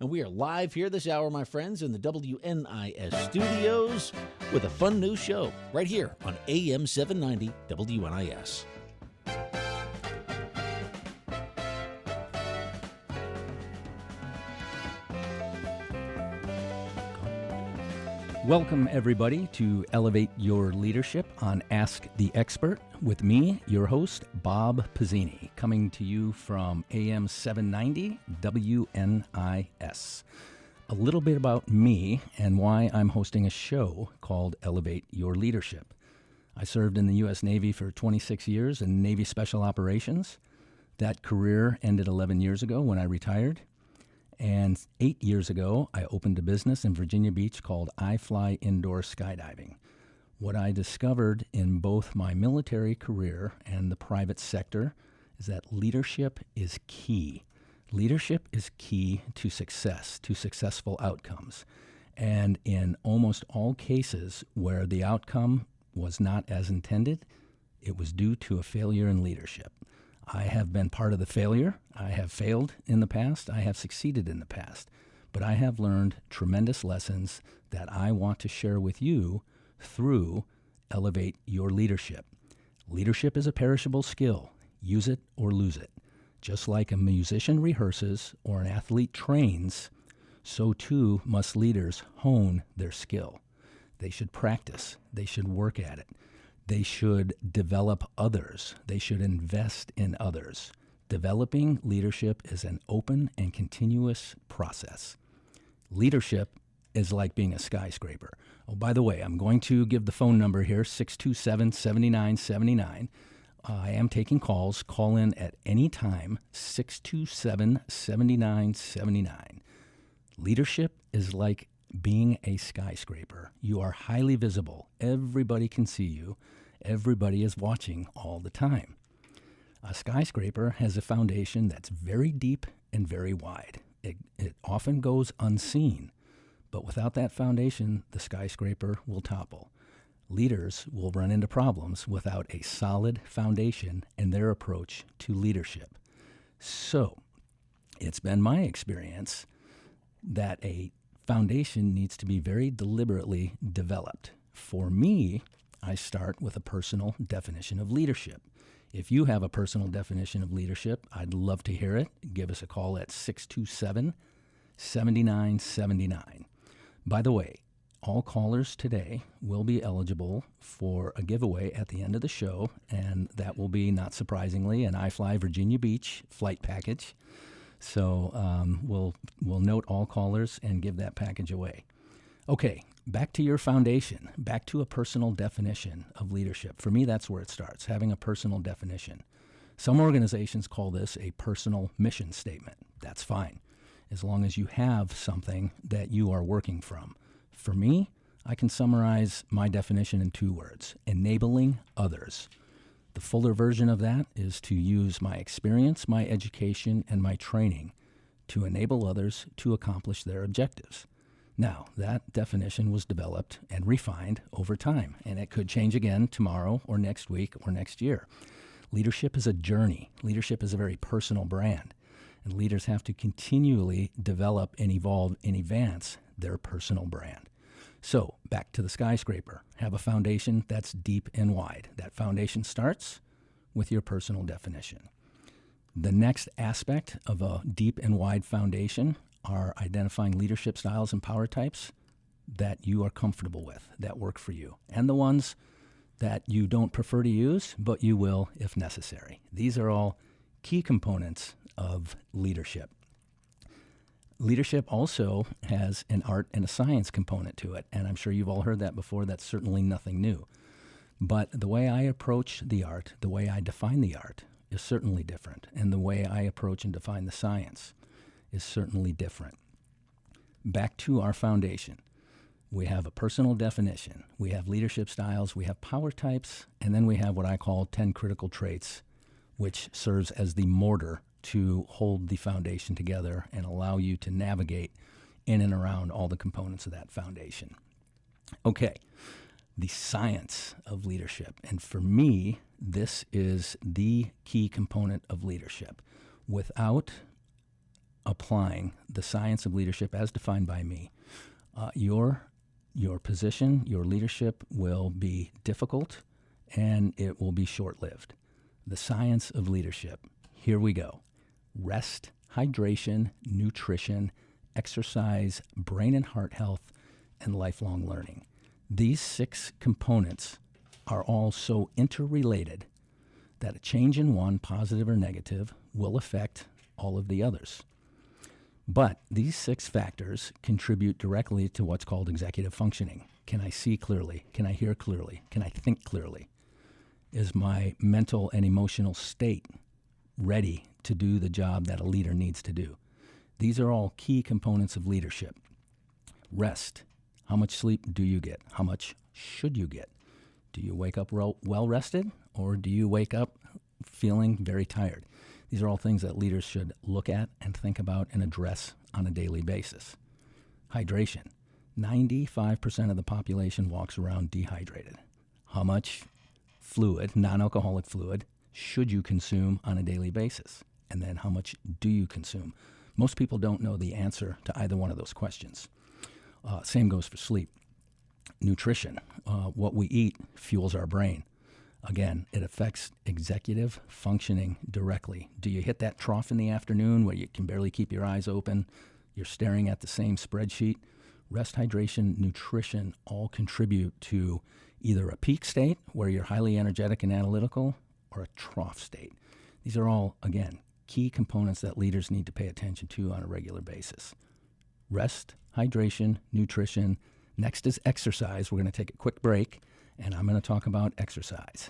And we are live here this hour, my friends, in the WNIS studios with a fun new show right here on AM 790 WNIS. Welcome, everybody, to Elevate Your Leadership on Ask the Expert with me, your host, Bob Pizzini, coming to you from AM 790 WNIS. A little bit about me and why I'm hosting a show called Elevate Your Leadership. I served in the U.S. Navy for 26 years in Navy Special Operations. That career ended 11 years ago when I retired. And 8 years ago, I opened a business in Virginia Beach called I Fly Indoor Skydiving. What I discovered in both my military career and the private sector is that leadership is key. Leadership is key to success, to successful outcomes. And in almost all cases where the outcome was not as intended, it was due to a failure in leadership. I have been part of the failure. I have failed in the past. I have succeeded in the past. But I have learned tremendous lessons that I want to share with you through Elevate Your Leadership. Leadership is a perishable skill. Use it or lose it. Just like a musician rehearses or an athlete trains, so too must leaders hone their skill. They should practice. They should work at it. They should develop others. They should invest in others. Developing leadership is an open and continuous process. Leadership is like being a skyscraper. Oh, by the way, I'm going to give the phone number here, 627-7979. I am taking calls. Call in at any time, 627-7979. Leadership is like being a skyscraper. You are highly visible. Everybody can see you. Everybody is watching all the time. A skyscraper has a foundation that's very deep and very wide. It often goes unseen, but without that foundation, the skyscraper will topple. Leaders will run into problems without a solid foundation in their approach to leadership. So, it's been my experience that a foundation needs to be very deliberately developed. For me, I start with a personal definition of leadership. If you have a personal definition of leadership, I'd love to hear it. Give us a call at 627-7979. By the way, all callers today will be eligible for a giveaway at the end of the show, and that will be, not surprisingly, an I Fly Virginia Beach flight package. So we'll note all callers and give that package away. Okay, back to your foundation, back to a personal definition of leadership. For me, that's where it starts, having a personal definition. Some organizations call this a personal mission statement. That's fine, as long as you have something that you are working from. For me, I can summarize my definition in 2 words: enabling others. The fuller version of that is to use my experience, my education, and my training to enable others to accomplish their objectives. Now, that definition was developed and refined over time, and it could change again tomorrow or next week or next year. Leadership is a journey. Leadership is a very personal brand, and leaders have to continually develop and evolve and advance their personal brand. So, back to the skyscraper. Have a foundation that's deep and wide. That foundation starts with your personal definition. The next aspect of a deep and wide foundation are identifying leadership styles and power types that you are comfortable with, that work for you, and the ones that you don't prefer to use, but you will if necessary. These are all key components of leadership. Leadership also has an art and a science component to it, and I'm sure you've all heard that before. That's certainly nothing new. But the way I approach the art, the way I define the art, is certainly different, and the way I approach and define the science is certainly different. Back to our foundation. We have a personal definition. We have leadership styles. We have power types. And then we have what I call 10 critical traits, which serves as the mortar to hold the foundation together and allow you to navigate in and around all the components of that foundation. Okay, the science of leadership. And for me, this is the key component of leadership. Without applying the science of leadership as defined by me, your position, your leadership will be difficult and it will be short-lived. The science of leadership. Here we go. Rest, hydration, nutrition, exercise, brain and heart health, and lifelong learning. These 6 components are all so interrelated that a change in one, positive or negative, will affect all of the others. But these 6 factors contribute directly to what's called executive functioning. Can I see clearly? Can I hear clearly? Can I think clearly? Is my mental and emotional state ready to do the job that a leader needs to do? These are all key components of leadership. Rest. How much sleep do you get? How much should you get? Do you wake up well rested, or do you wake up feeling very tired? These are all things that leaders should look at and think about and address on a daily basis. Hydration. 95% of the population walks around dehydrated. How much fluid, non-alcoholic fluid, should you consume on a daily basis? And then how much do you consume? Most people don't know the answer to either one of those questions. Same goes for sleep. Nutrition. What we eat fuels our brain. Again, it affects executive functioning directly. Do you hit that trough in the afternoon where you can barely keep your eyes open? You're staring at the same spreadsheet. Rest, hydration, nutrition all contribute to either a peak state where you're highly energetic and analytical, or a trough state. These are all, again, key components that leaders need to pay attention to on a regular basis. Rest, hydration, nutrition. Next is exercise. We're going to take a quick break, and I'm going to talk about exercise.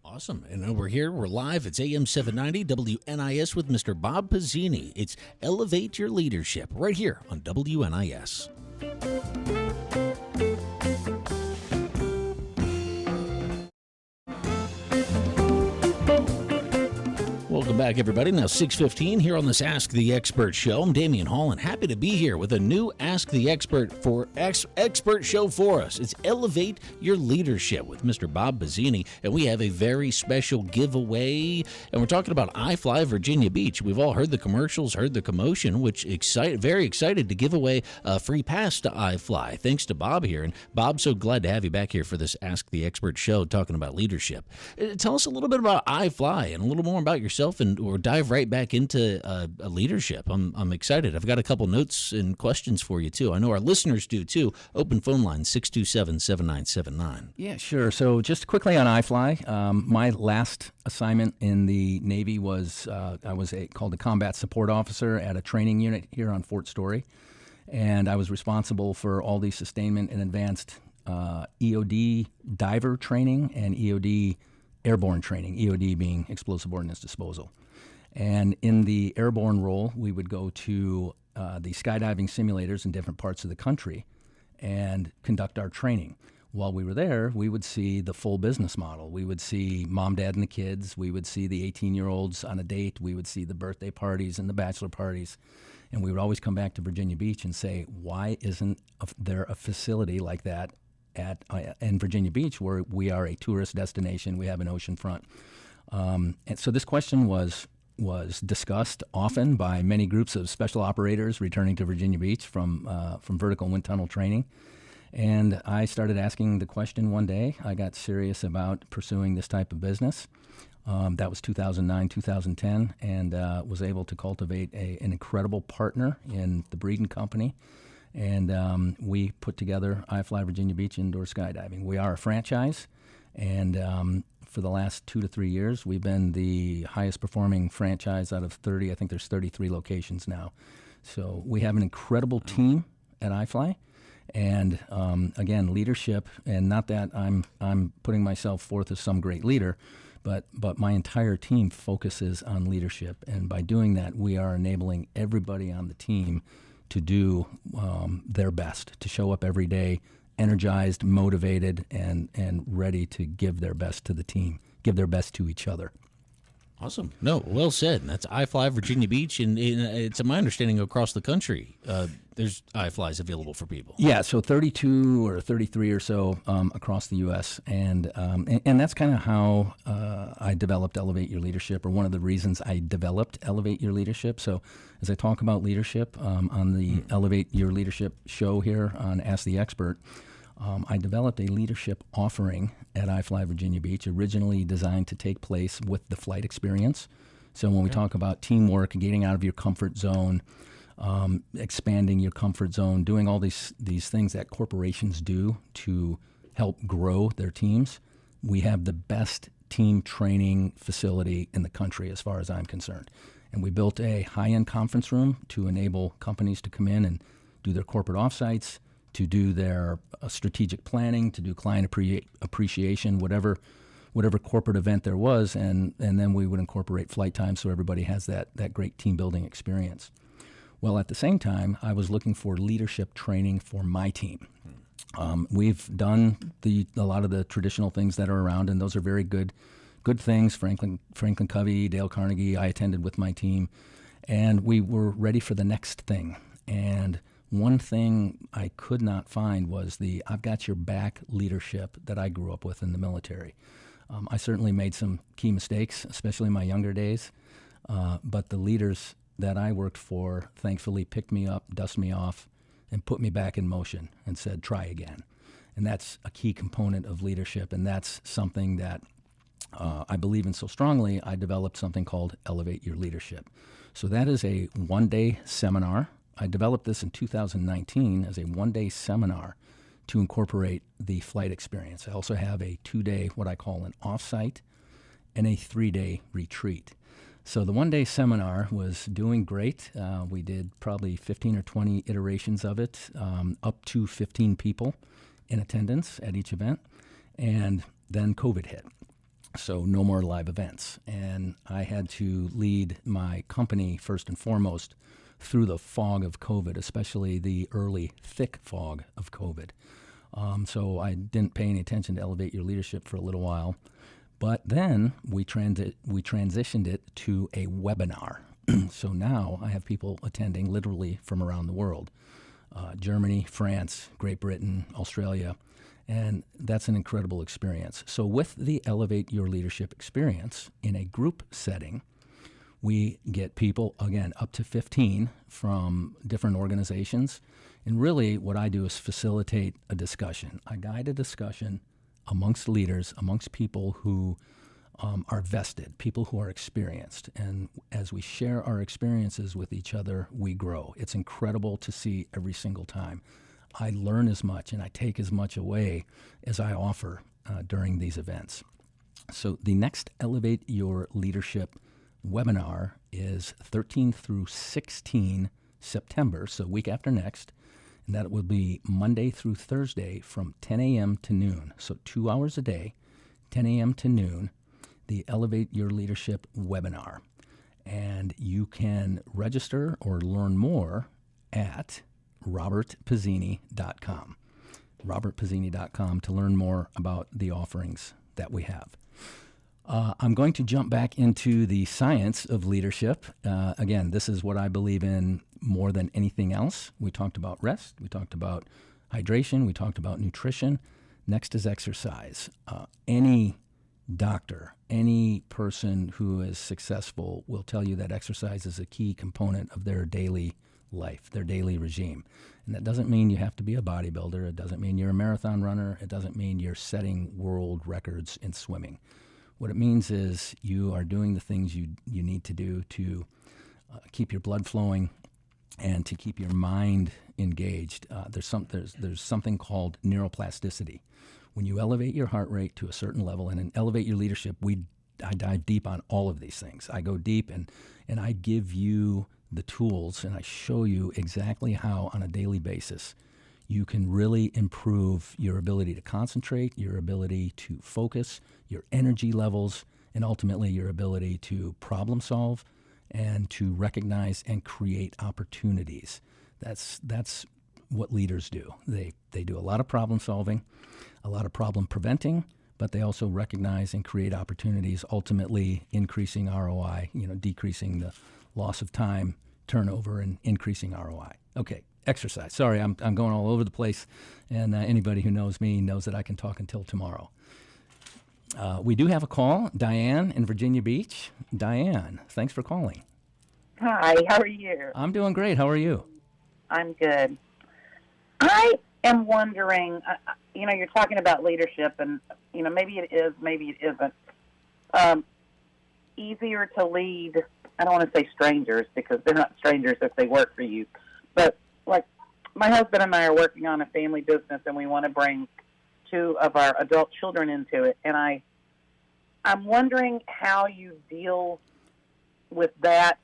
Awesome. And we're live. It's AM 790 WNIS with Mr. Bob Pizzini. It's Elevate Your Leadership right here on WNIS. Welcome back, everybody. Now 6:15 here on this Ask the Expert show. I'm Damian Hall, and happy to be here with a new Ask the Expert expert show for us. It's Elevate Your Leadership with Mr. Bob Pizzini, and we have a very special giveaway. And we're talking about iFly Virginia Beach. We've all heard the commercials, heard the commotion, which very excited to give away a free pass to iFly. Thanks to Bob here. And Bob, so glad to have you back here for this Ask the Expert show talking about leadership. Tell us a little bit about iFly and a little more about yourself, and or dive right back into leadership. I'm excited. I've got a couple notes and questions for you too. I know our listeners do too. Open phone line 627-7979. Yeah, sure. So just quickly on iFly, my last assignment in the Navy was I was called a combat support officer at a training unit here on Fort Story, and I was responsible for all the sustainment and advanced EOD diver training and EOD airborne training, EOD being explosive ordnance disposal. And in the airborne role, we would go to the skydiving simulators in different parts of the country and conduct our training. While we were there, we would see the full business model. We would see mom, dad, and the kids. We would see the 18-year-olds on a date. We would see the birthday parties and the bachelor parties. And we would always come back to Virginia Beach and say, why isn't there a facility like that in Virginia Beach, where we are a tourist destination? We have an ocean front. And so this question was discussed often by many groups of special operators returning to Virginia Beach from vertical wind tunnel training. And I started asking the question one day. I got serious about pursuing this type of business. That was 2009, 2010, and was able to cultivate an incredible partner in the Breeden Company. And we put together iFly Virginia Beach Indoor Skydiving. We are a franchise, and for the last 2 to 3 years, we've been the highest performing franchise out of 30. I think there's 33 locations now. So we have an incredible team at iFly. And again, leadership, and not that I'm putting myself forth as some great leader, but my entire team focuses on leadership. And by doing that, we are enabling everybody on the team to do their best, to show up every day energized, motivated, and ready to give their best to the team, give their best to each other. Awesome. No, well said. And that's iFly Virginia Beach, and it's my understanding across the country. There's iFlies available for people. Yeah, so 32 or 33 or so across the U.S. And that's kind of how I developed Elevate Your Leadership, or one of the reasons I developed Elevate Your Leadership. So as I talk about leadership on the Elevate Your Leadership show here on Ask the Expert, I developed a leadership offering at iFly Virginia Beach, originally designed to take place with the flight experience. So when we talk about teamwork, getting out of your comfort zone, expanding your comfort zone, doing all these things that corporations do to help grow their teams, we have the best team training facility in the country as far as I'm concerned. And we built a high-end conference room to enable companies to come in and do their corporate offsites, to do their strategic planning, to do client appreciation, whatever corporate event there was, and then we would incorporate flight time so everybody has that great team building experience. Well, at the same time, I was looking for leadership training for my team. We've done a lot of the traditional things that are around, and those are very good things. Franklin Covey, Dale Carnegie, I attended with my team, and we were ready for the next thing. And one thing I could not find was the I've got your back leadership that I grew up with in the military. I certainly made some key mistakes, especially in my younger days, but the leaders that I worked for thankfully picked me up, dusted me off, and put me back in motion and said, try again. And that's a key component of leadership, and that's something that I believe in so strongly. I developed something called Elevate Your Leadership. So that is a one-day seminar. I developed this in 2019 as a one-day seminar to incorporate the flight experience. I also have a 2-day, what I call an offsite, and a 3-day retreat. So the one-day seminar was doing great. We did probably 15 or 20 iterations of it, up to 15 people in attendance at each event. And then COVID hit. So no more live events. And I had to lead my company first and foremost through the fog of COVID, especially the early thick fog of COVID. So I didn't pay any attention to Elevate Your Leadership for a little while. But then we transitioned it to a webinar. So now I have people attending literally from around the world. Germany, France, Great Britain, Australia. And that's an incredible experience. So with the Elevate Your Leadership experience in a group setting, we get people, again, up to 15 from different organizations. And really what I do is facilitate a discussion. I guide a discussion amongst leaders, amongst people who are vested, people who are experienced. And as we share our experiences with each other, we grow. It's incredible to see every single time. I learn as much and I take as much away as I offer during these events. So the next Elevate Your Leadership webinar is 13 through 16 September, so week after next, and that will be Monday through Thursday from 10 a.m. to noon. So 2 hours a day, 10 a.m. to noon, the Elevate Your Leadership webinar. And you can register or learn more at robertpizzini.com. robertpizzini.com to learn more about the offerings that we have. I'm going to jump back into the science of leadership. Again, this is what I believe in more than anything else. We talked about rest. We talked about hydration. We talked about nutrition. Next is exercise. Any doctor, any person who is successful will tell you that exercise is a key component of their daily life, their daily regime. And that doesn't mean you have to be a bodybuilder. It doesn't mean you're a marathon runner. It doesn't mean you're setting world records in swimming. What it means is you are doing the things you need to do to keep your blood flowing and to keep your mind engaged. There's something called neuroplasticity. When you elevate your heart rate to a certain level, and in Elevate Your Leadership, I dive deep on all of these things. I go deep and I give you the tools and I show you exactly how on a daily basis you can really improve your ability to concentrate, your ability to focus, your energy levels, and ultimately your ability to problem solve and to recognize and create opportunities. That's what leaders do. They do a lot of problem solving, a lot of problem preventing, but they also recognize and create opportunities, ultimately increasing ROI, decreasing the loss of time, turnover, and increasing ROI. Okay, exercise. Sorry, I'm going all over the place, and anybody who knows me knows that I can talk until tomorrow. We do have a call. Diane in Virginia Beach. Diane, thanks for calling. Hi, how are you? I'm doing great. How are you? I'm good. I am wondering, you're talking about leadership, and, maybe it is, maybe it isn't. Easier to lead, I don't want to say strangers, because they're not strangers if they work for you, but like my husband and I are working on a family business, and we want to bring 2 of our adult children into it, and I'm wondering how you deal with that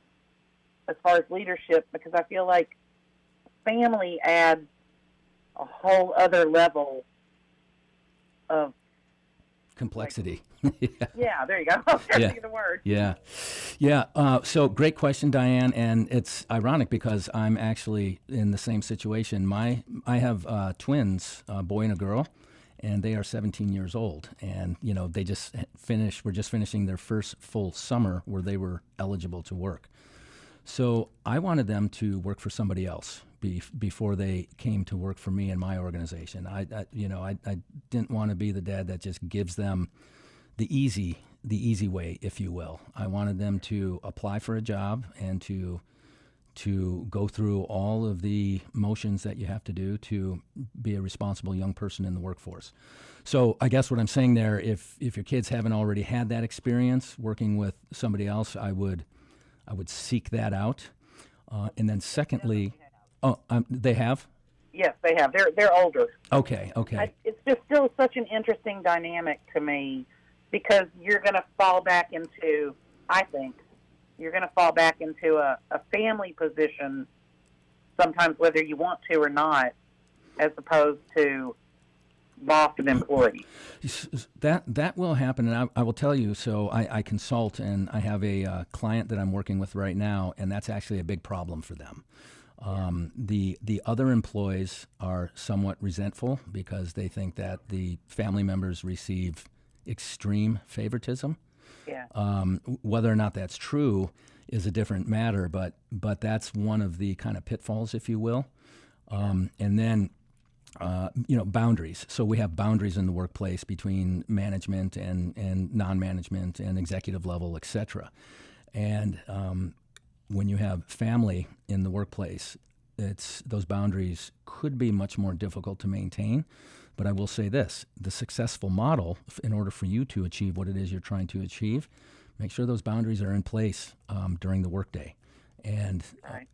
as far as leadership, because I feel like family adds a whole other level of complexity. Yeah, there you go. I was trying to think of the word. Yeah. So great question, Diane. And it's ironic because I'm actually in the same situation. I have twins, a boy and a girl, and they are 17 years old. And, they just we're just finishing their first full summer where they were eligible to work. So I wanted them to work for somebody else before they came to work for me in my organization. I didn't want to be the dad that just gives them the easy way, if you will. I wanted them to apply for a job and to go through all of the motions that you have to do to be a responsible young person in the workforce. So I guess what I'm saying there, if your kids haven't already had that experience working with somebody else, I would seek that out. And then secondly, they have? Yes, they have. They're older. Okay. It's just still such an interesting dynamic to me, because you're going to fall back into, I think, a family position sometimes, whether you want to or not, as opposed to boss and employee. That will happen, and I will tell you. So I consult, and I have a client that I'm working with right now, and that's actually a big problem for them. The other employees are somewhat resentful because they think that the family members receive extreme favoritism. Yeah. Whether or not that's true is a different matter, but that's one of the kind of pitfalls, if you will. And then boundaries. So we have boundaries in the workplace between management and non-management and executive level, et cetera. And when you have family in the workplace, those boundaries could be much more difficult to maintain. But I will say this, the successful model, in order for you to achieve what it is you're trying to achieve, make sure those boundaries are in place during the workday. And right.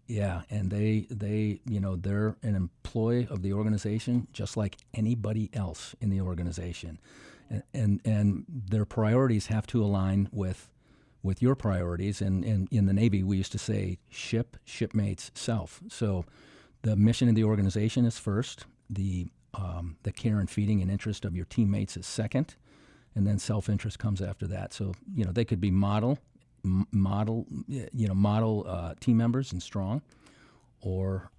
And they're an employee of the organization just like anybody else in the organization. And their priorities have to align with your priorities. And in the Navy, we used to say shipmates, self. So the mission of the organization is first, the care and feeding and interest of your teammates is second, and then self-interest comes after that. So, they could be model team members and strong, or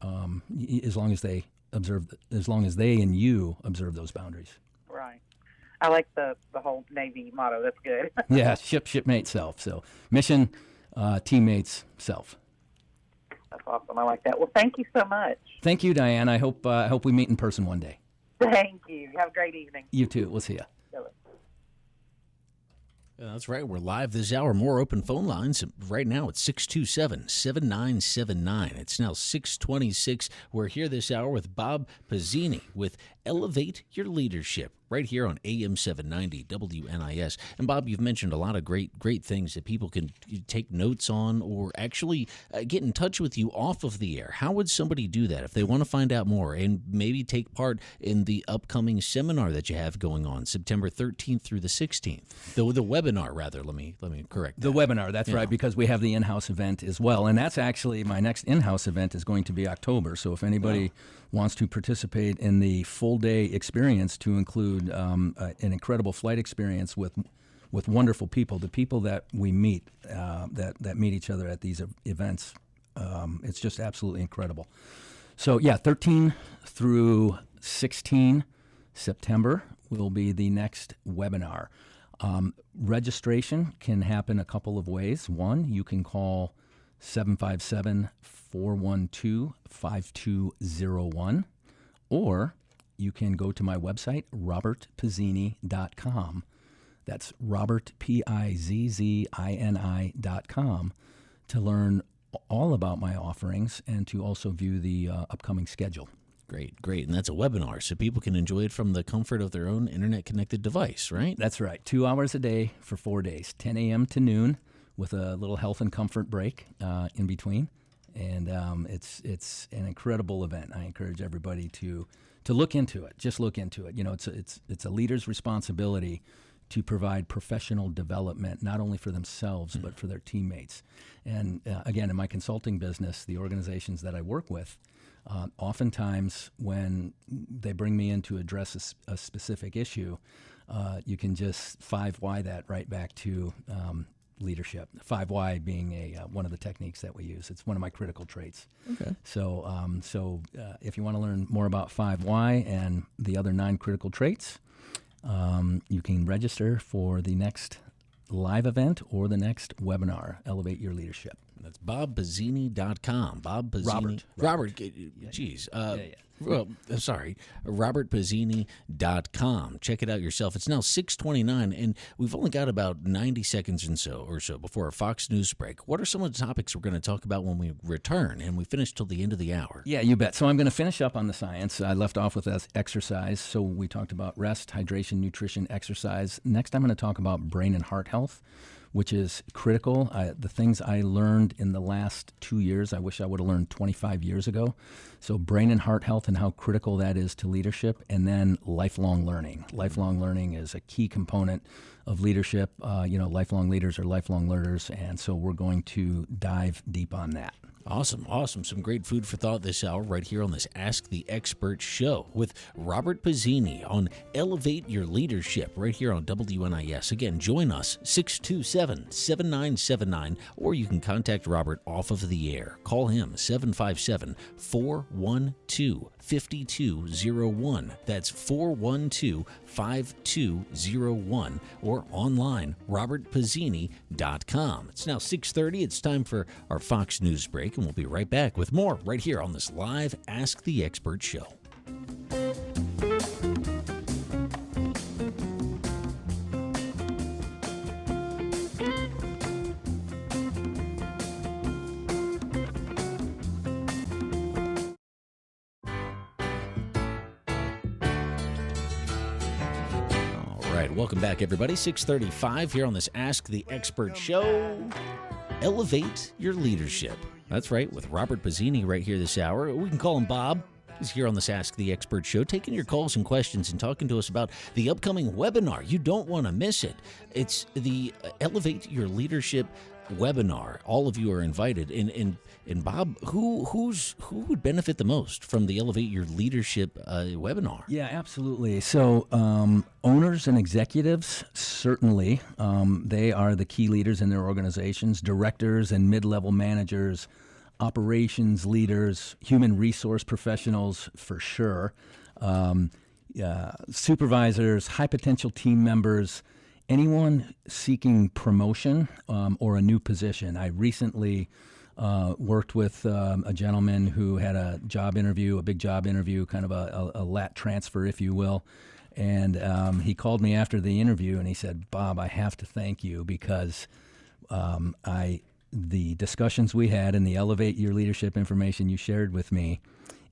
as long as they and you observe those boundaries. Right. I like the whole Navy motto. That's good. Yeah, shipmate, self. So mission, teammates, self. That's awesome. I like that. Well, thank you so much. Thank you, Diane. I hope we meet in person one day. Thank you. Have a great evening. You too. We'll see you. That's right. We're live this hour. More open phone lines. Right now it's 627-7979. It's now 6:26. We're here this hour with Bob Pizzini with Elevate Your Leadership right here on AM 790 WNIS. And Bob, you've mentioned a lot of great things that people can take notes on or actually get in touch with you off of the air. How would somebody do that if they want to find out more and maybe take part in the upcoming seminar that you have going on September 13th through the 16th? The webinar, rather. Let me correct that. The webinar, that's right, because we have the in-house event as well. And that's actually my next in-house event is going to be October. So if anybody wants to participate in the full-day experience to include an incredible flight experience with wonderful people, the people that we meet, that meet each other at these events, it's just absolutely incredible. So, 13 through 16 September, will be the next webinar. Registration can happen a couple of ways. One, you can call 757-412-5201, or you can go to my website, robertpizzini.com. That's Robert, Pizzini.com, to learn all about my offerings and to also view the upcoming schedule. Great, great. And that's a webinar, so people can enjoy it from the comfort of their own internet-connected device, right? That's right. 2 hours a day for 4 days, 10 a.m. to noon, with a little health and comfort break in between. And it's an incredible event. I encourage everybody to look into it. Just look into it. You know, it's a leader's responsibility to provide professional development, not only for themselves, but for their teammates. And again, in my consulting business, the organizations that I work with, oftentimes when they bring me in to address a specific issue, you can just 5Y that right back to leadership. 5Y being one of the techniques that we use. It's one of my critical traits. Okay. So if you want to learn more about 5Y and the other 9 critical traits, you can register for the next live event or the next webinar, Elevate Your Leadership. That's BobPizzini.com. Bob Pizzini. Robert. Geez. Well, I'm sorry. RobertPizzini.com. Check it out yourself. It's now 6:29, and we've only got about 90 seconds or so before our Fox News break. What are some of the topics we're going to talk about when we return, and we finish till the end of the hour? Yeah, you bet. So I'm going to finish up on the science. I left off with exercise. So we talked about rest, hydration, nutrition, exercise. Next, I'm going to talk about brain and heart health, which is critical. The things I learned in the last 2 years, I wish I would have learned 25 years ago. So brain and heart health and how critical that is to leadership, and then lifelong learning. Lifelong learning is a key component of leadership. Lifelong leaders are lifelong learners, and so we're going to dive deep on that. Awesome. Some great food for thought this hour right here on this Ask the Expert show with Robert Pizzini on Elevate Your Leadership right here on WNIS. Again, join us, 627-7979, or you can contact Robert off of the air. Call him, 757-412-5201. That's 412-5201, or online, robertpizzini.com. It's now 6:30. It's time for our Fox News break, and we'll be right back with more right here on this live Ask the Expert show. Welcome back, everybody. 6:35 here on this Ask the Expert show. Elevate your leadership. That's right, with Robert Pizzini right here this hour. We can call him Bob. He's here on this Ask the Expert show, taking your calls and questions and talking to us about the upcoming webinar. You don't want to miss it. It's the Elevate Your Leadership webinar. All of you are invited. And Bob, who would benefit the most from the Elevate Your Leadership webinar? Yeah, absolutely. So owners and executives, certainly, they are the key leaders in their organizations. Directors and mid-level managers, operations leaders, human resource professionals, for sure. Supervisors, high potential team members, anyone seeking promotion or a new position. I recently worked with a gentleman who had a big job interview, kind of a lat transfer, if you will. And he called me after the interview and he said, "Bob, I have to thank you because the discussions we had and the Elevate Your Leadership information you shared with me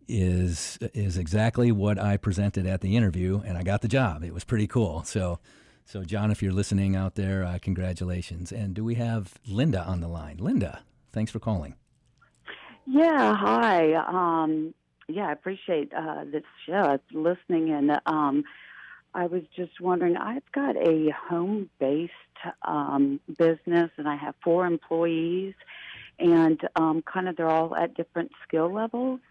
is exactly what I presented at the interview, and I got the job." It was pretty cool. So John, if you're listening out there, congratulations. And do we have Linda on the line? Linda, thanks for calling. Yeah, hi. I appreciate this show. I was listening, and I was just wondering, I've got a home-based business, and I have 4 employees, and they're all at different skill levels.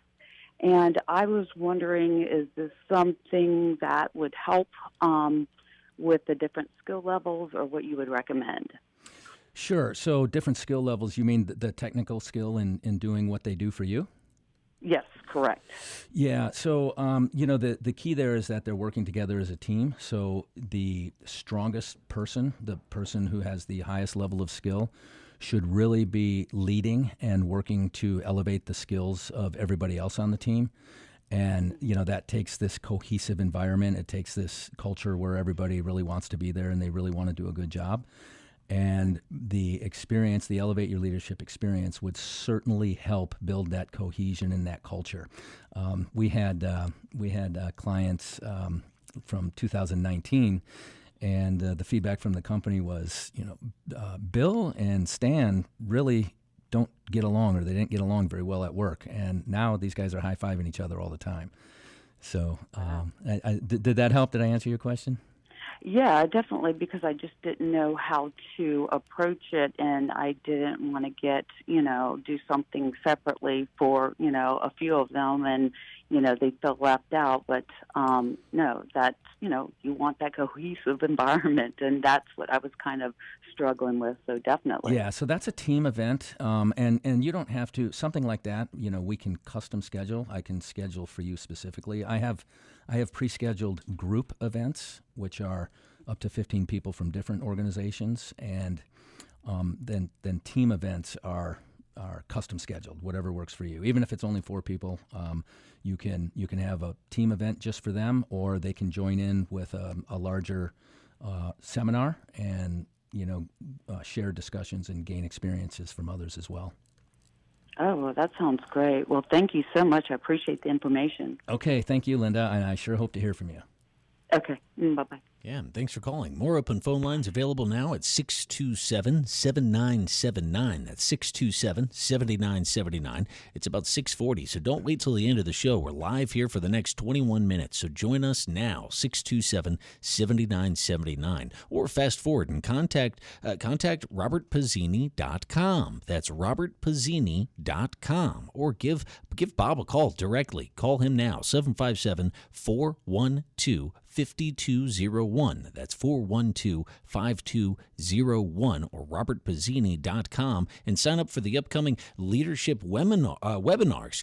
And I was wondering, is this something that would help with the different skill levels, or what you would recommend? Sure. So different skill levels, you mean the technical skill in doing what they do for you? Yes, correct. Yeah. So, the key there is that they're working together as a team. So the strongest person, the person who has the highest level of skill, should really be leading and working to elevate the skills of everybody else on the team. And, that takes this cohesive environment. It takes this culture where everybody really wants to be there and they really want to do a good job. And the experience, the Elevate Your Leadership experience, would certainly help build that cohesion and that culture. We had clients from 2019, and the feedback from the company was, Bill and Stan really don't get along, or they didn't get along very well at work. And now these guys are high-fiving each other all the time. So did that help? Did I answer your question? Yeah, definitely, because I just didn't know how to approach it, and I didn't want to do something separately for, a few of them, and, they felt left out. But, no, that's, you want that cohesive environment, and that's what I was kind of struggling with, so definitely. Yeah, so that's a team event, and you don't have to, something like that, we can custom schedule. I can schedule for you specifically. I have pre-scheduled group events, which are up to 15 people from different organizations, and then team events are custom scheduled, whatever works for you. Even if it's only 4 people, you can have a team event just for them, or they can join in with a larger seminar and share discussions and gain experiences from others as well. Oh, well, that sounds great. Well, thank you so much. I appreciate the information. Okay, thank you, Linda, and I sure hope to hear from you. Okay, bye-bye. Yeah, and thanks for calling. More open phone lines available now at 627-7979. That's 627-7979. It's about 6:40, so don't wait till the end of the show. We're live here for the next 21 minutes, so join us now, 627-7979. Or fast forward and contact robertpizzini.com. That's robertpizzini.com. Or give Bob a call directly. Call him now, 757-412-5201. That's 412-5201, or robertpizzini.com, and sign up for the upcoming leadership webinar,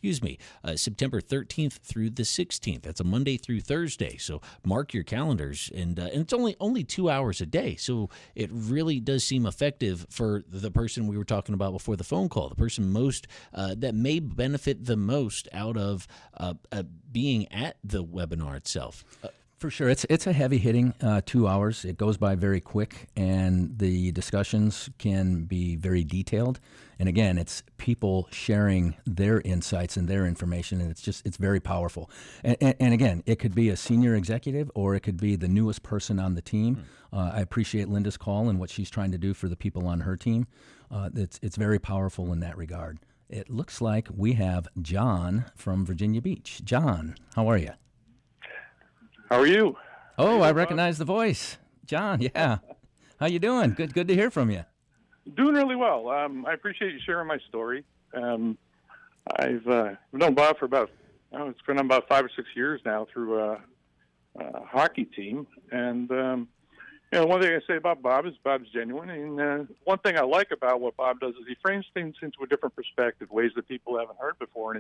September 13th through the 16th. That's a Monday through Thursday, so mark your calendars, and it's only 2 hours a day, so it really does seem effective for the person we were talking about before the phone call, the person most that may benefit the most out of being at the webinar itself. For sure. It's a heavy-hitting 2 hours. It goes by very quick, and the discussions can be very detailed. And again, it's people sharing their insights and their information, and it's very powerful. And again, it could be a senior executive, or it could be the newest person on the team. I appreciate Linda's call and what she's trying to do for the people on her team. It's very powerful in that regard. It looks like we have John from Virginia Beach. John, how are you? How are you? Oh, I recognize the voice. John, yeah. How you doing? Good to hear from you. Doing really well. I appreciate you sharing my story. I've known Bob for it's been about 5 or 6 years now through a hockey team. And, one thing I say about Bob is Bob's genuine. And one thing I like about what Bob does is he frames things into a different perspective, ways that people haven't heard before.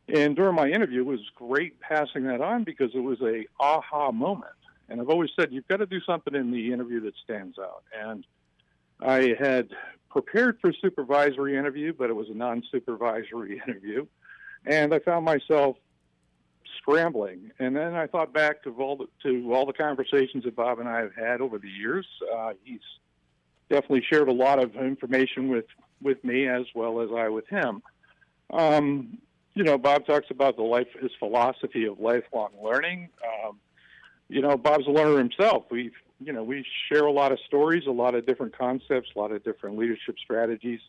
And during my interview, it was great passing that on because it was a aha moment. And I've always said, you've got to do something in the interview that stands out. And I had prepared for a supervisory interview, but it was a non-supervisory interview. And I found myself scrambling. And then I thought back to all the conversations that Bob and I have had over the years. He's definitely shared a lot of information with me as well as I with him. Bob talks about his philosophy of lifelong learning. Bob's a learner himself. We share a lot of stories, a lot of different concepts, a lot of different leadership strategies.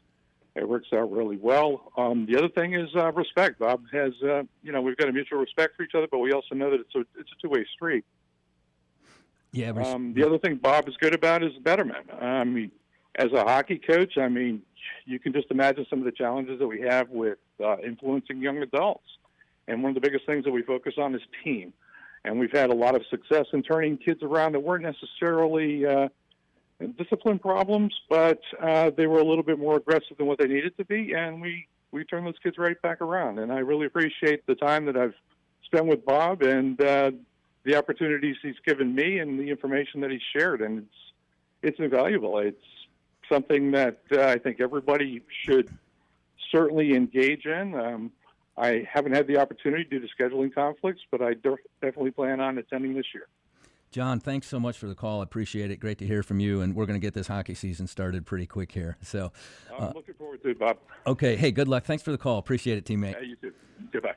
It works out really well. The other thing is respect. Bob has, we've got a mutual respect for each other, but we also know that it's a two-way street. Yeah. The other thing Bob is good about is betterment. As a hockey coach, you can just imagine some of the challenges that we have with influencing young adults. And one of the biggest things that we focus on is team. And we've had a lot of success in turning kids around that weren't necessarily discipline problems, but they were a little bit more aggressive than what they needed to be. And we we turn those kids right back around. And I really appreciate the time that I've spent with Bob and the opportunities he's given me and the information that he's shared. And it's invaluable. It's something that I think everybody should certainly engage in. I haven't had the opportunity due to scheduling conflicts, but I definitely plan on attending this year. John, thanks so much for the call. I appreciate it. Great to hear from you, and we're going to get this hockey season started pretty quick here. So, I'm looking forward to it, Bob. Okay. Hey, good luck. Thanks for the call. Appreciate it, teammate. Yeah, you too. Goodbye.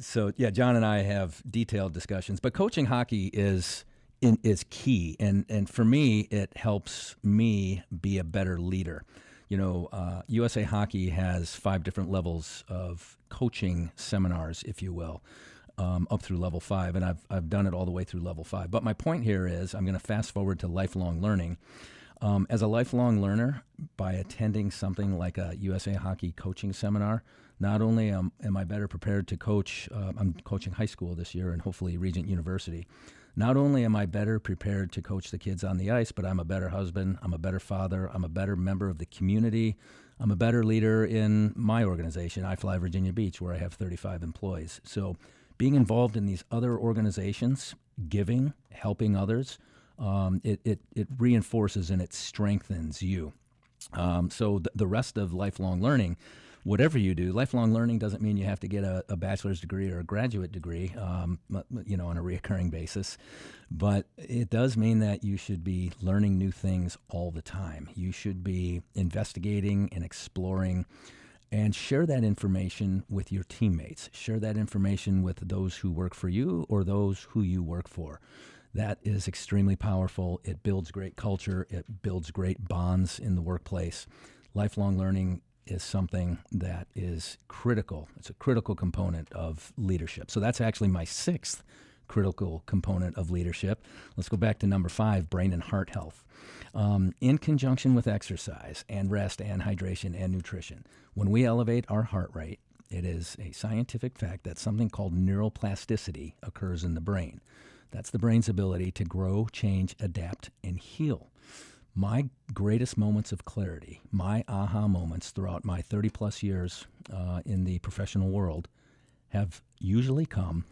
So yeah, John and I have detailed discussions, but coaching hockey is key, and for me, it helps me be a better leader. You know, USA Hockey has 5 different levels of coaching seminars, if you will, up through level 5, and I've done it all the way through level 5. But my point here is I'm going to fast forward to lifelong learning. As a lifelong learner, by attending something like a USA Hockey coaching seminar, not only am I better prepared to coach, I'm coaching high school this year and hopefully Regent University. Not only am I better prepared to coach the kids on the ice, but I'm a better husband, I'm a better father, I'm a better member of the community, I'm a better leader in my organization, I Fly Virginia Beach, where I have 35 employees. So being involved in these other organizations, giving, helping others, it reinforces and it strengthens you. So the rest of lifelong learning, whatever you do, lifelong learning doesn't mean you have to get a bachelor's degree or a graduate degree, on a reoccurring basis. But it does mean that you should be learning new things all the time. You should be investigating and exploring, and share that information with your teammates. Share that information with those who work for you or those who you work for. That is extremely powerful. It builds great culture. It builds great bonds in the workplace. Lifelong learning is something that is critical. It's a critical component of leadership. So that's actually my 6th critical component of leadership. Let's go back to number 5, brain and heart health. In conjunction with exercise and rest and hydration and nutrition, when we elevate our heart rate, it is a scientific fact that something called neuroplasticity occurs in the brain. That's the brain's ability to grow, change, adapt, and heal. My greatest moments of clarity, my aha moments throughout my 30-plus years in the professional world have usually come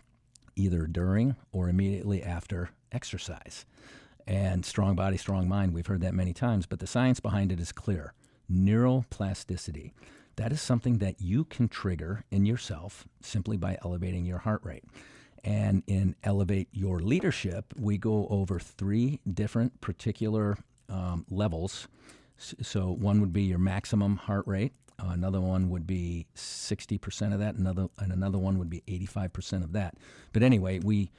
either during or immediately after exercise. And strong body, strong mind, we've heard that many times, but the science behind it is clear. Neuroplasticity. That is something that you can trigger in yourself simply by elevating your heart rate. And in Elevate Your Leadership, we go over 3 different particular levels. So one would be your maximum heart rate. Another one would be 60% of that. Another one would be 85% of that. But anyway, we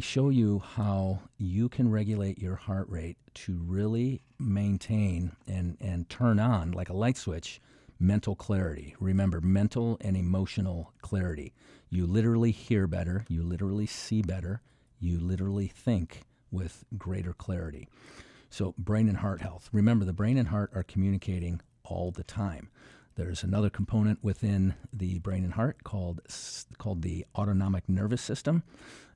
show you how you can regulate your heart rate to really maintain and turn on, like a light switch, mental clarity. Remember, mental and emotional clarity. You literally hear better. You literally see better. You literally think with greater clarity. So brain and heart health. Remember, the brain and heart are communicating all the time. There's another component within the brain and heart called the autonomic nervous system,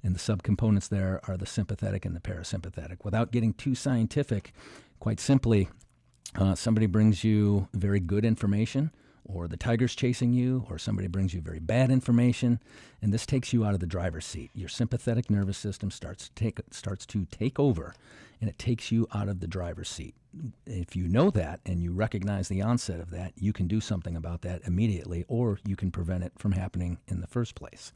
and the subcomponents there are the sympathetic and the parasympathetic. Without getting too scientific, quite simply, somebody brings you very good information, or the tiger's chasing you, or somebody brings you very bad information, and this takes you out of the driver's seat. Your sympathetic nervous system starts to take over, and it takes you out of the driver's seat. If you know that and you recognize the onset of that, you can do something about that immediately, or you can prevent it from happening in the first place.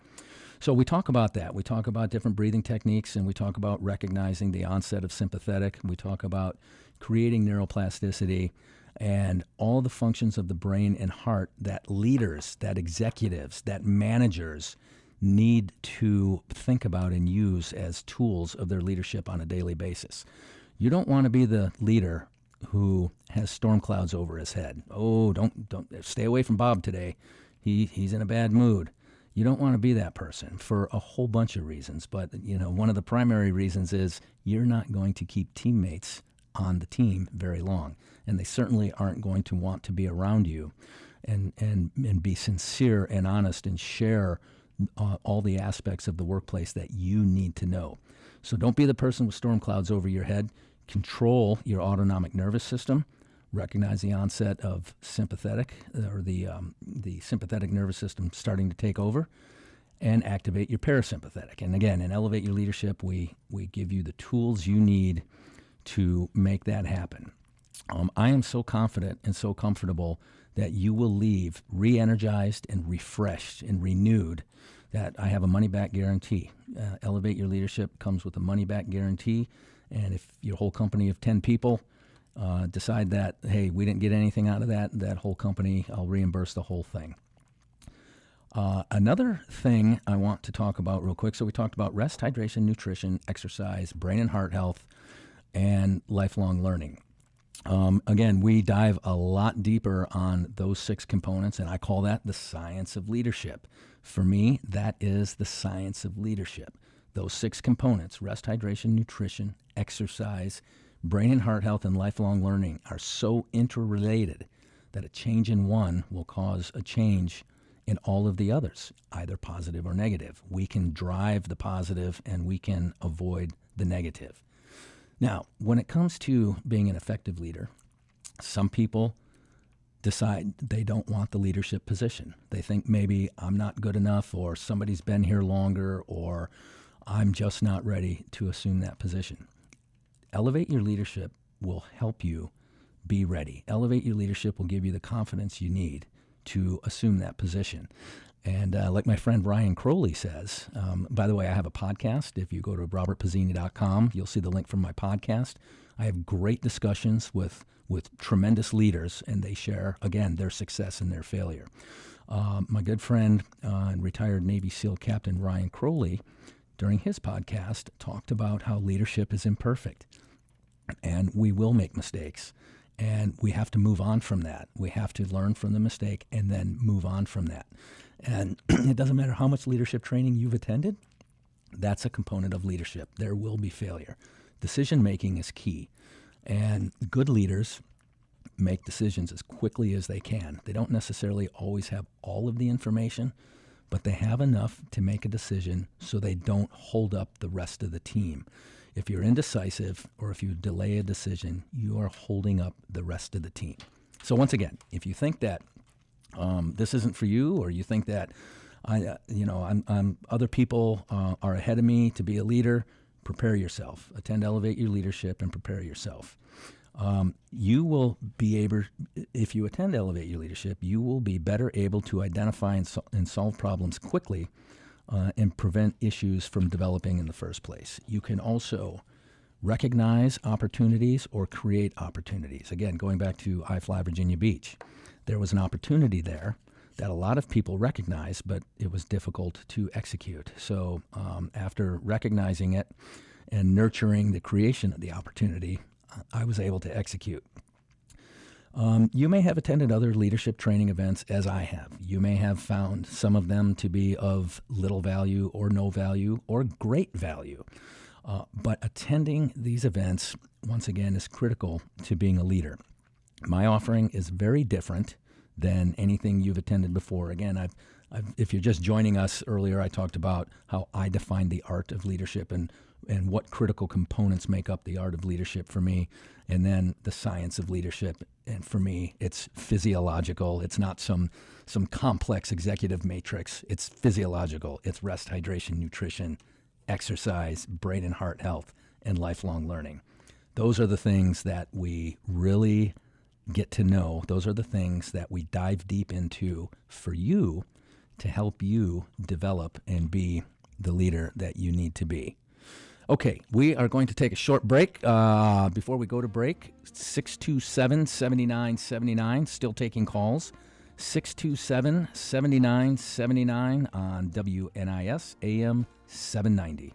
So we talk about that. We talk about different breathing techniques, and we talk about recognizing the onset of sympathetic. We talk about creating neuroplasticity and all the functions of the brain and heart that leaders, that executives, that managers need to think about and use as tools of their leadership on a daily basis. You don't want to be the leader who has storm clouds over his head. Oh, don't stay away from Bob today. He's in a bad mood. You don't want to be that person for a whole bunch of reasons. But, one of the primary reasons is you're not going to keep teammates on the team very long. And they certainly aren't going to want to be around you and be sincere and honest and share all the aspects of the workplace that you need to know. So don't be the person with storm clouds over your head. Control your autonomic nervous system. recognize the onset of sympathetic or the sympathetic nervous system starting to take over, and activate your parasympathetic. And again, in Elevate Your Leadership, we give you the tools you need to make that happen. I am so confident and so comfortable that you will leave re-energized and refreshed and renewed, that I have a money-back guarantee. Elevate Your Leadership comes with a money-back guarantee, and if your whole company of 10 people decide that, hey, we didn't get anything out of that whole company, I'll reimburse the whole thing. Another thing I want to talk about real quick, so we talked about rest, hydration, nutrition, exercise, brain and heart health, and lifelong learning. Again, we dive a lot deeper on those 6 components, and I call that the science of leadership. For me, that is the science of leadership. Those 6 components, rest, hydration, nutrition, exercise, brain and heart health, and lifelong learning, are so interrelated that a change in one will cause a change in all of the others, either positive or negative. We can drive the positive and we can avoid the negative. Now, when it comes to being an effective leader, some people decide they don't want the leadership position. They think maybe I'm not good enough, or somebody's been here longer, or I'm just not ready to assume that position. Elevate Your Leadership will help you be ready. Elevate Your Leadership will give you the confidence you need to assume that position. And like my friend Ryan Crowley says, by the way, I have a podcast. If you go to robertpizzini.com, you'll see the link from my podcast. I have great discussions with tremendous leaders, and they share, again, their success and their failure. My good friend and retired Navy SEAL Captain Ryan Crowley, during his podcast, talked about how leadership is imperfect, and we will make mistakes. And we have to move on from that. We have to learn from the mistake and then move on from that. And it doesn't matter how much leadership training you've attended, that's a component of leadership. There will be failure. Decision-making is key. And good leaders make decisions as quickly as they can. They don't necessarily always have all of the information, but they have enough to make a decision so they don't hold up the rest of the team. If you're indecisive or if you delay a decision, you are holding up the rest of the team. So once again, if you think that this isn't for you, or you think that other people are ahead of me to be a leader, prepare yourself. Attend Elevate Your Leadership and prepare yourself. You will be able, if you attend Elevate Your Leadership, you will be better able to identify and solve problems quickly and prevent issues from developing in the first place. You can also recognize opportunities or create opportunities. Again, going back to iFly Virginia Beach, there was an opportunity there that a lot of people recognized, but it was difficult to execute. So after recognizing it and nurturing the creation of the opportunity, I was able to execute. You may have attended other leadership training events, as I have. You may have found some of them to be of little value or no value or great value. But attending these events, once again, is critical to being a leader. My offering is very different than anything you've attended before. Again, if you're just joining us earlier, I talked about how I define the art of leadership and what critical components make up the art of leadership for me, and then the science of leadership. And for me, it's physiological. It's not some complex executive matrix. It's physiological. It's rest, hydration, nutrition, exercise, brain and heart health, and lifelong learning. Those are the things that we really get to know. Those are the things that we dive deep into for you to help you develop and be the leader that you need to be. Okay, we are going to take a short break. Before we go to break, 627-7979, still taking calls. 627-7979 on WNIS AM 790.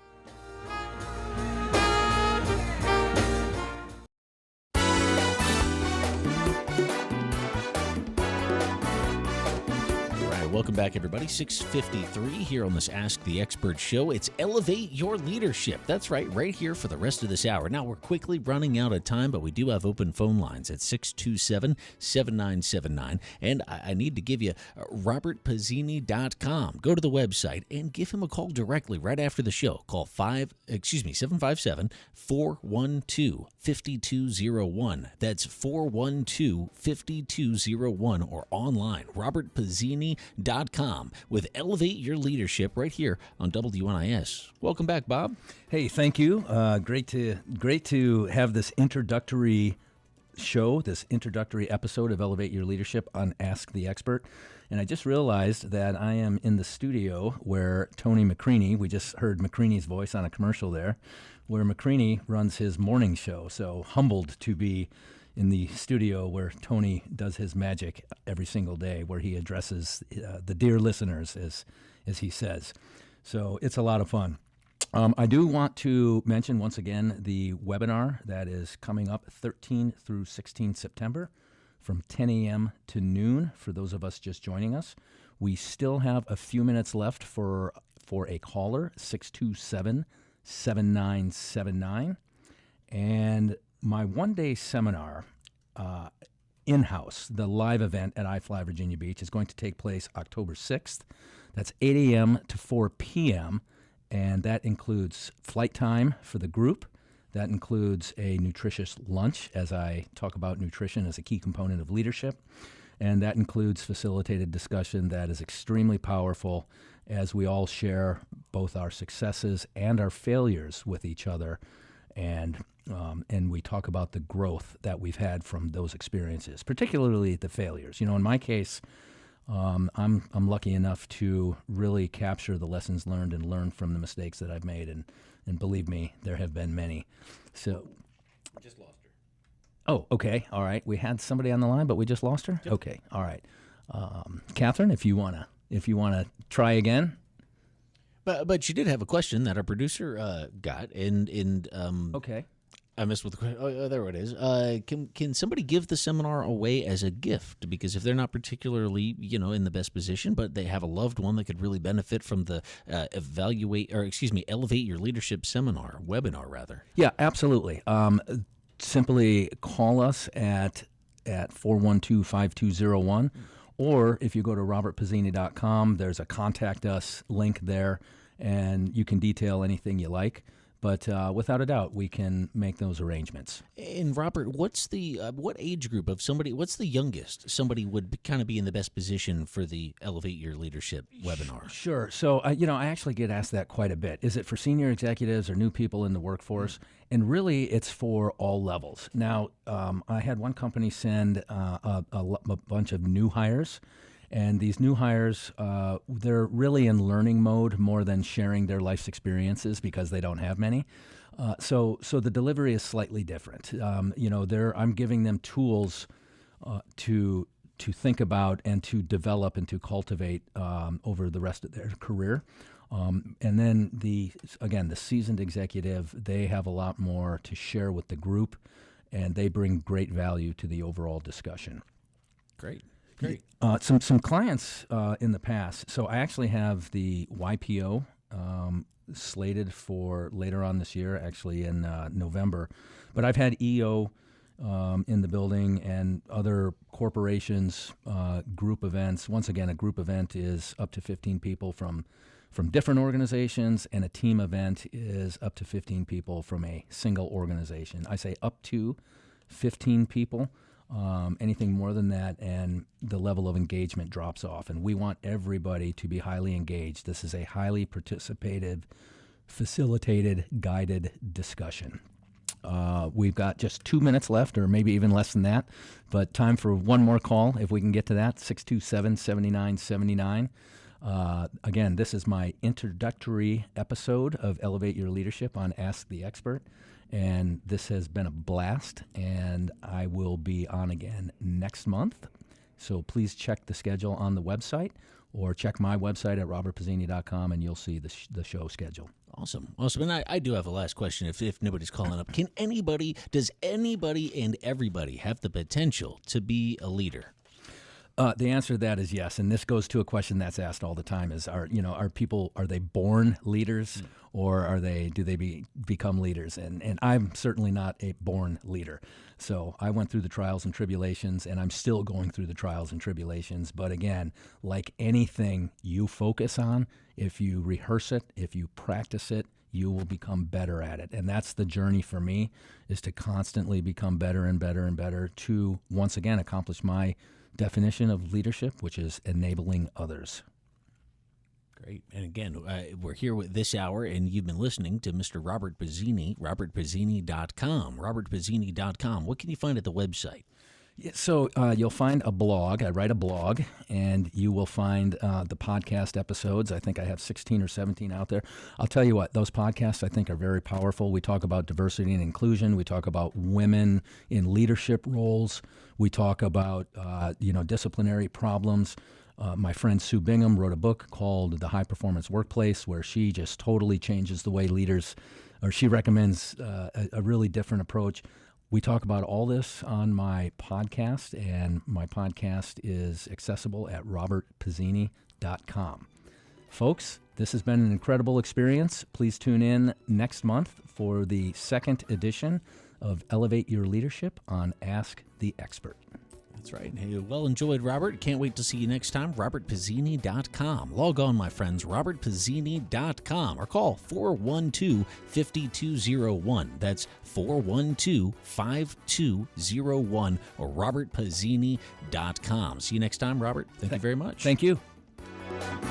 Welcome back, everybody. 6:53 here on this Ask the Expert show. It's Elevate Your Leadership. That's right here for the rest of this hour. Now, we're quickly running out of time, but we do have open phone lines at 627-7979. And I need to give you robertpizzini.com. Go to the website and give him a call directly right after the show. Call 757-412-5201. That's 412-5201 or online, robertpizzini.com, with Elevate Your Leadership right here on WNIS. Welcome back, Bob. Hey, thank you. Great to have this introductory show, this introductory episode of Elevate Your Leadership on Ask the Expert. And I just realized that I am in the studio where Tony McCreaney, we just heard McCreaney's voice on a commercial there, where McCreaney runs his morning show. So humbled to be in the studio where Tony does his magic every single day, where he addresses the dear listeners, as he says. So it's a lot of fun. I do want to mention once again the webinar that is coming up 13 through 16 September from 10 a.m. to noon for those of us just joining us. We still have a few minutes left for a caller, 627-7979. And my one-day seminar, in-house, the live event at iFly Virginia Beach, is going to take place October 6th. That's 8 a.m. to 4 p.m., and that includes flight time for the group. That includes a nutritious lunch, as I talk about nutrition as a key component of leadership. And that includes facilitated discussion that is extremely powerful as we all share both our successes and our failures with each other. And we talk about the growth that we've had from those experiences, particularly the failures. You know, in my case, I'm lucky enough to really capture the lessons learned and learn from the mistakes that I've made, and believe me, there have been many. So, I just lost her. Oh, okay, all right. We had somebody on the line, but we just lost her. Yep. Okay, all right. Catherine, if you wanna try again. But you did have a question that our producer got, and okay. I missed with the question. Oh, there it is. Can somebody give the seminar away as a gift? Because if they're not particularly, in the best position, but they have a loved one that could really benefit from the Elevate Your Leadership webinar, rather. Yeah, absolutely. Simply call us at 412-5201, or if you go to robertpizzini.com, there's a contact us link there, and you can detail anything you like. But without a doubt, we can make those arrangements. And Robert, what's the what age group of somebody? What's the youngest somebody would kind of be in the best position for the Elevate Your Leadership webinar? Sure. So I actually get asked that quite a bit. Is it for senior executives or new people in the workforce? Mm-hmm. And really, it's for all levels. Now, I had one company send a bunch of new hires. And these new hires, they're really in learning mode more than sharing their life's experiences because they don't have many. So the delivery is slightly different. I'm giving them tools to think about and to develop and to cultivate over the rest of their career. And then the seasoned executive, they have a lot more to share with the group, and they bring great value to the overall discussion. Great. Some clients in the past. So I actually have the YPO slated for later on this year, actually in November. But I've had EO in the building and other corporations, group events. Once again, a group event is up to 15 people from different organizations, and a team event is up to 15 people from a single organization. I say up to 15 people. Anything more than that, and the level of engagement drops off. And we want everybody to be highly engaged. This is a highly participative, facilitated, guided discussion. We've got just 2 minutes left, or maybe even less than that, but time for one more call, if we can get to that, 627-7979. Again, this is my introductory episode of Elevate Your Leadership on Ask the Expert. And this has been a blast, and I will be on again next month. So please check the schedule on the website, or check my website at robertpizzini.com, and you'll see the show schedule. Awesome. And I do have a last question if nobody's calling up. Does anybody and everybody have the potential to be a leader? The answer to that is yes, and this goes to a question that's asked all the time: are they born leaders, or do they become leaders? And I'm certainly not a born leader. So I went through the trials and tribulations, and I'm still going through the trials and tribulations. But again, like anything you focus on, if you rehearse it, if you practice it, you will become better at it. And that's the journey for me, is to constantly become better and better and better to, once again, accomplish my definition of leadership, which is enabling others. Great. And again, we're here with this hour, and you've been listening to Mr. Robert Pizzini, robertpizzini.com, robertpizzini.com. What can you find at the website? Yeah, so you'll find a blog. I write a blog, and you will find the podcast episodes. I think I have 16 or 17 out there. I'll tell you what, those podcasts I think are very powerful. We talk about diversity and inclusion. We talk about women in leadership roles. We talk about disciplinary problems. My friend Sue Bingham wrote a book called The High Performance Workplace, where she just totally changes the way leaders, or she recommends a really different approach. We talk about all this on my podcast, and my podcast is accessible at robertpizzini.com. Folks, this has been an incredible experience. Please tune in next month for the second edition of Elevate Your Leadership on Ask the Expert. That's right. Hey, well enjoyed, Robert. Can't wait to see you next time. robertpizzini.com. Log on, my friends, robertpizzini.com, or call 412-5201. That's 412-5201, or robertpizzini.com. See you next time, Robert. Thank you very much. Thank you.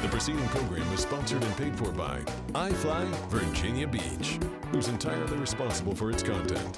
The preceding program was sponsored and paid for by iFly Virginia Beach, who's entirely responsible for its content.